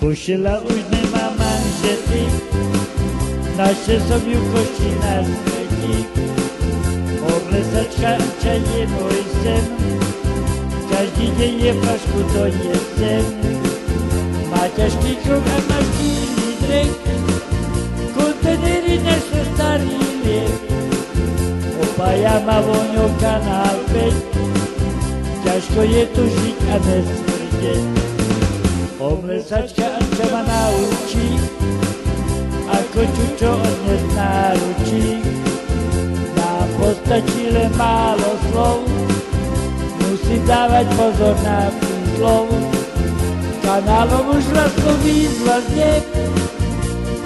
Pustila už nemá manžety, naše som ju koši na smeti. Oblesačka je môj sen, každý deň je flašku doniesem. Má ťažký krok a má štíhly drek, kontenery nesú starý liek. Opája ma voňou kanál 5, ťažko je tu žiť a nesmrdeť. Oblesačka ma naučí, ako čučo odnes náručí. Nám postačí len málo slov, musím dávať pozor na slov. Kanálom už vlastno výzva znie,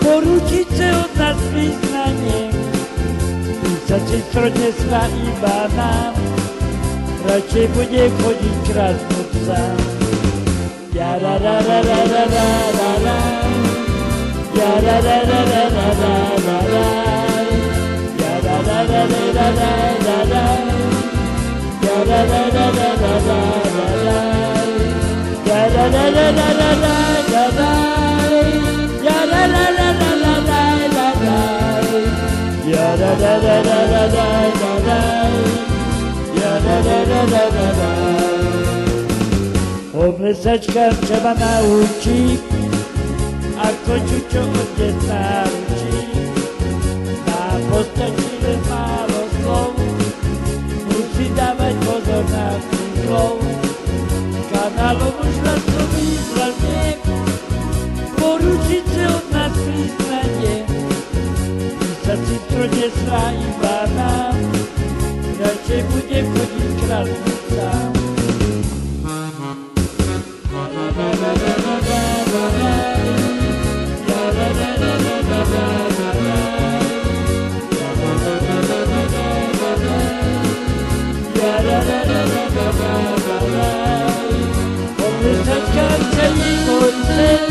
poručiť sa od nás priznanie. Písať si strodne sva iba nám, radšej bude chodiť krásnuť sám. Ja ra ra ra ra ra ra ra ra, ja ra ra ra ra ra ra ra ra, ja ra ra ra ra ra ra ra ra, ja ra ra ra ra ra ra ra ra, ja ra ra ra ra ra ra ra ra, ja ra ra ra ra ra ra ra ra, ja ra ra ra ra ra ra ra ra, ja ra ra ra ra ra ra. Oblesačka ma naučí, ako čučo odnes náručí. Nám postačí len málo slov, musí dávať pozor na slov. Kanálom už vlastno výzva znie, poručiť sa od nás priznanie. Písať si strode svá iba nám, radšej bude chodiť krásnuť sám. Oblesačka je môj sen,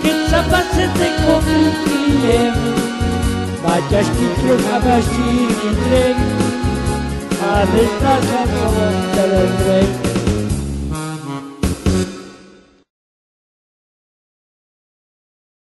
keď sa pasete komplikujem. Má ťažký krok a má štíhly drek, a neznášam som telegrek.